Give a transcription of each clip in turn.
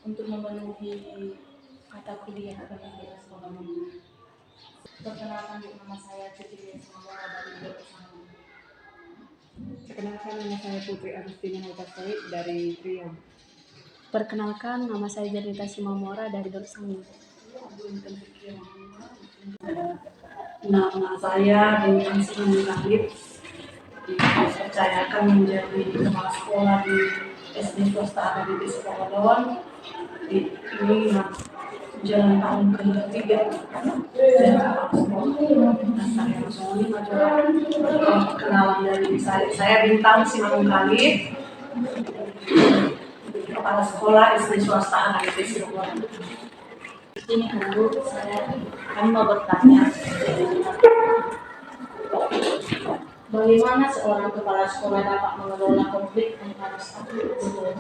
untuk memenuhi mata kuliah di sekolah. Perkenalkan, nama saya Putri Samora dari Bersama. Perkenalkan, nama saya Putri Agustina Hutasoi dari Riau. Perkenalkan, nama saya Jarita Simamora dari Bersama. Nama saya Bintang Siman Khalid, dipercayakan menjadi kepala sekolah di SD swasta AKBP Sukoharjo. Ini jalan tahun ketiga dan kepala sekolah. Dan saya langsung perkenalan dari saya Bintang Siman Khalid, kepala sekolah SD swasta AKBP Sukoharjo. Ini kami mau bertanya, bagaimana seorang kepala sekolah dapat mengelola konflik antara satu guru?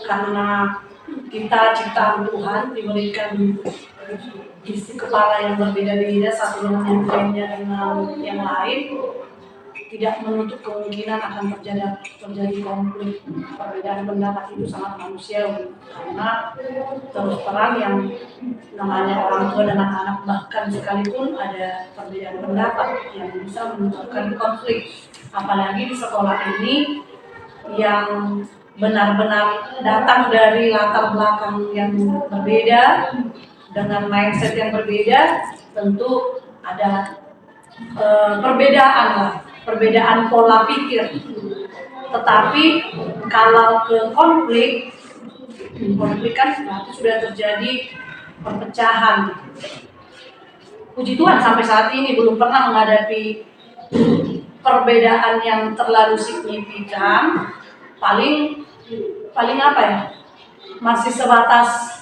Karena kita ciptaan Tuhan diberikan isi kepala yang berbeda-beda, satu dengan yang lainnya dengan yang lain, tidak menutup kemungkinan akan terjadi konflik. Perbedaan pendapat itu sangat manusiawi, karena terus terang yang namanya orang tua dan anak-anak, bahkan sekalipun ada perbedaan pendapat yang bisa menimbulkan konflik, apalagi di sekolah ini yang benar-benar datang dari latar belakang yang berbeda dengan mindset yang berbeda, tentu ada perbedaan pola pikir. Tetapi kalau ke konflik kan berarti sudah terjadi perpecahan. Puji Tuhan sampai saat ini belum pernah menghadapi perbedaan yang terlalu signifikan. Paling apa ya? Masih sebatas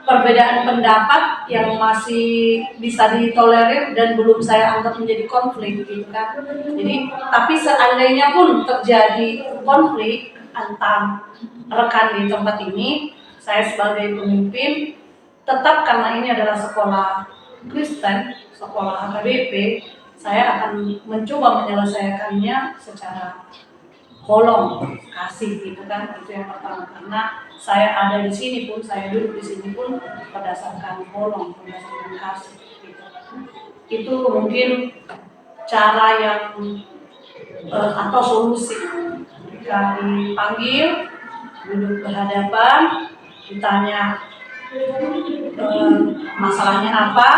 perbedaan pendapat yang masih bisa ditolerir dan belum saya anggap menjadi konflik, gitu kan. Jadi, tapi seandainya pun terjadi konflik antar rekan di tempat ini, saya sebagai pemimpin tetap, karena ini adalah sekolah Kristen, sekolah AKBP, saya akan mencoba menyelesaikannya secara kolong kasih, gitu kan. Itu yang pertama, karena saya ada di sini pun, saya duduk di sini pun berdasarkan kolong, berdasarkan kasih, gitu. Itu mungkin cara yang atau solusi. Jika dipanggil, duduk berhadapan, ditanya masalahnya apa,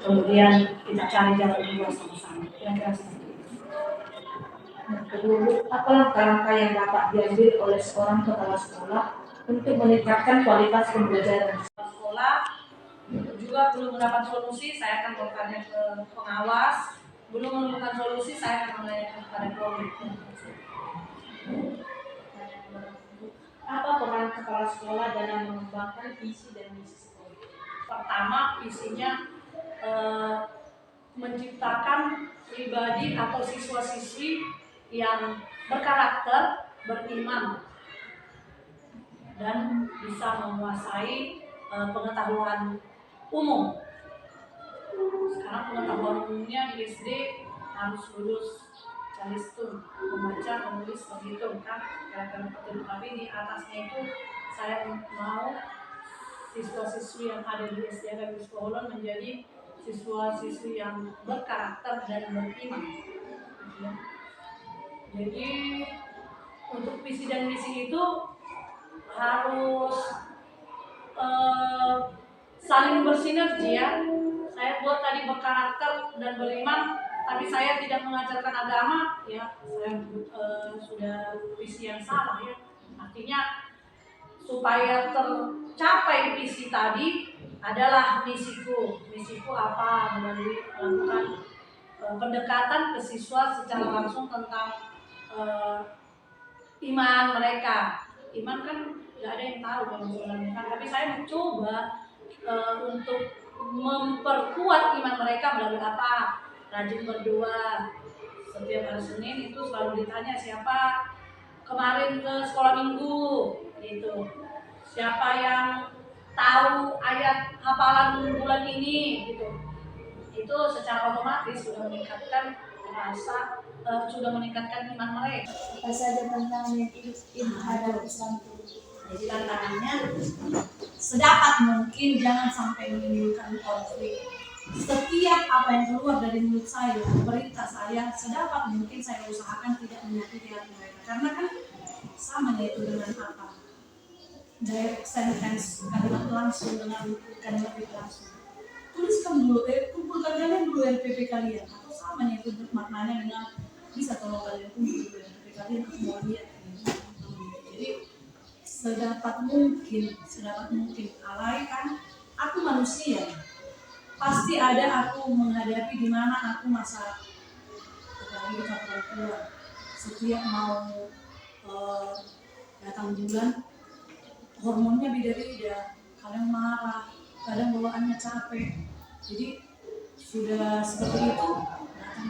kemudian kita cari jalan keluar sama-sama. Kira-kira seperti itu. Kedua, apa langkah-langkah yang dapat diambil oleh seorang kepala sekolah untuk meningkatkan kualitas pembelajaran? Sekolah juga belum mendapat solusi, saya akan bertanya ke pengawas. Belum menemukan solusi, saya akan menanyakan kepada polri. Apa peran kepala sekolah dalam mengembangkan visi dan misi sekolah? Pertama, visinya menciptakan pribadi atau siswa-siswi yang berkarakter, beriman, dan bisa menguasai pengetahuan umum. Sekarang pengetahuan umumnya di SD harus lulus Calistun, membaca, menulis, menghitung, kan kira-kira seperti itu. Tapi di atasnya itu saya mau siswa-siswi yang ada di SD AKBP Sukoharjo menjadi siswa-siswi yang berkarakter dan beriman. Jadi untuk visi dan misi itu harus saling bersinergi, ya. Saya buat tadi berkarakter dan beriman, tapi saya tidak mengajarkan agama, ya. Saya sudah visi yang salah, ya. Artinya supaya tercapai visi tadi adalah misiku apa, melalui melakukan pendekatan ke siswa secara langsung tentang iman mereka. Iman kan nggak ada yang tahu kalau sebenarnya, tapi saya mencoba untuk memperkuat iman mereka melalui apa? Rajin berdoa. Setiap hari Senin itu selalu ditanya siapa kemarin ke sekolah minggu, gitu. Siapa yang tahu ayat hafalan bulan ini, gitu. Itu secara otomatis sudah meningkatkan rasa sudah meningkatkan iman mereka. Apa saja tantangan yang dihadapi Islam itu? Jadi tantangannya sedapat mungkin jangan sampai menimbulkan konflik. Setiap apa yang keluar dari mulut saya, perintah saya, sedapat mungkin saya usahakan tidak menyakiti hati mereka. Karena kan sama yaitu dengan apa? Direct sentence, kalimat langsung dengan kalimat tidak langsung. Tuliskan dulu, kumpulkan kalian dulu RPP kalian. Atau sama yaitu maknanya dengan bisa tolong kalian kumpul dulu RPP kalian, aku mau lihat. Jadi sedapat mungkin alay kan aku manusia, pasti ada aku menghadapi di mana aku masa apalagi kita perempuan setiap mau datang bulan hormonnya beda-beda, kadang marah, kadang bawaannya capek, jadi sudah seperti itu datang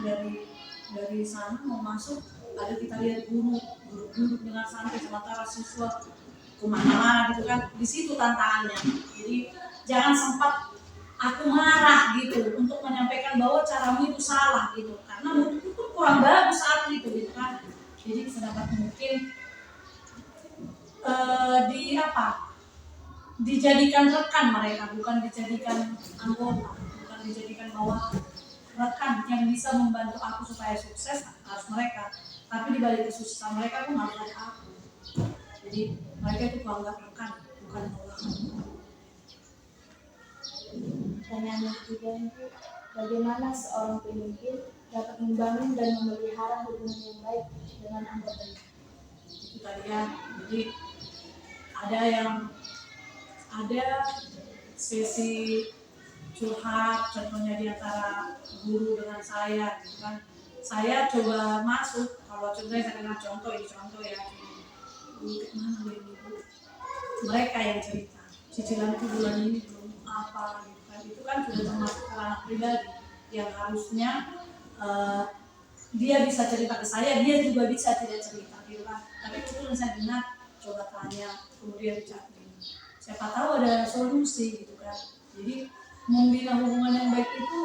dari sana mau masuk ada kita lihat guru duduk dengan santai sementara siswa kemana gitu kan, di situ tantangannya. Jadi jangan sempat aku marah gitu untuk menyampaikan bahwa caramu itu salah gitu, karena menurutku itu kurang bagus saat itu gitu kan. Jadi sedapat mungkin dijadikan rekan mereka, bukan dijadikan anggota, bukan dijadikan bawahan. Rekan yang bisa membantu aku supaya sukses harus mereka, tapi di balik kesusahan mereka pun harus ada aku. Jadi mereka itu kuanggap rekan, bukan bawahan. Pertanyaan yang ketiga itu, bagaimana seorang pemimpin dapat membangun dan memelihara hubungan yang baik dengan anggotanya? Itu tadi ya, jadi ada sesi curhat, contohnya di antara guru dengan saya, gitu kan. Saya coba masuk, kalau contohnya saya kenal contoh ya, mana ini bu? Mereka yang cerita, cicilanku bulan ini belum apa, gitu kan. Itu kan sudah termasuk ranah pribadi yang harusnya dia bisa cerita ke saya, dia juga bisa tidak cerita, gitu kan. Tapi kebetulan saya dengar, coba tanya, kemudian bicara. Siapa tahu ada solusi gitu kan. Jadi membina hubungan yang baik itu,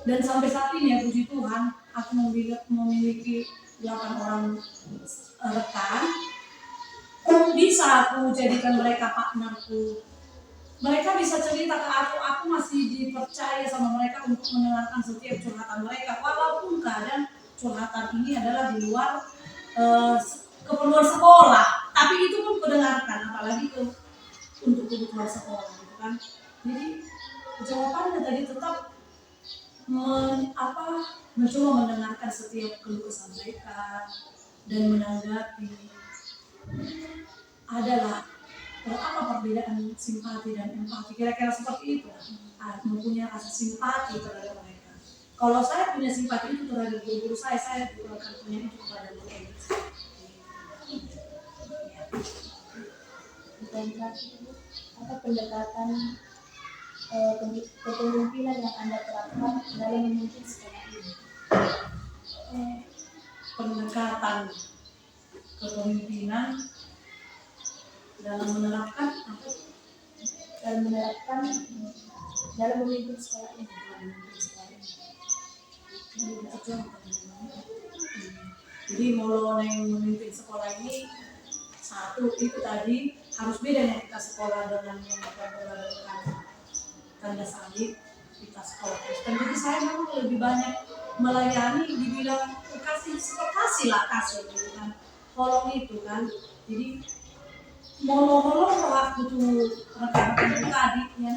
dan sampai saat ini ya puji Tuhan aku memiliki 8 orang rekan, bisa aku jadikan mereka partnerku. Mereka bisa cerita ke aku masih dipercaya sama mereka untuk mendengarkan setiap curhatan mereka, walaupun kadang curhatan ini adalah di luar keperluan sekolah, tapi itu pun kudengarkan, apalagi untuk kebutuhan sekolah gitu kan. Jadi jawabannya tadi tetap mencoba mendengarkan setiap keluh kesah mereka dan menanggapi. Adalah apa perbedaan simpati dan empati, kira-kira seperti itu. Mempunyai rasa simpati terhadap mereka. Kalau saya punya simpati itu terhadap guru-guru saya juga akan punya itu kepada mereka. Dan apa pendekatan kepemimpinan yang Anda terapkan dalam memimpin sekolah ini? Pendekatan kepemimpinan dalam menerapkan dalam memimpin sekolah ini. Jadi mau yang memimpin sekolah ini, satu itu tadi harus beda yang kita sekolah dengan yang kita berada tanda salib kita sekolah Kristen. Jadi saya memang lebih banyak melayani dibilang kasih gitu kan, holong itu kan. Jadi holong waktu tuh rekan-rekan itu tadi ya.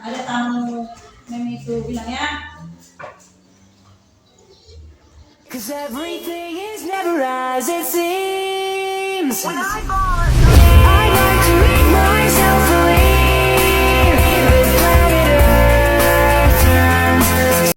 Ada tamu itu bilangnya, cause everything is never as it seems. When I fall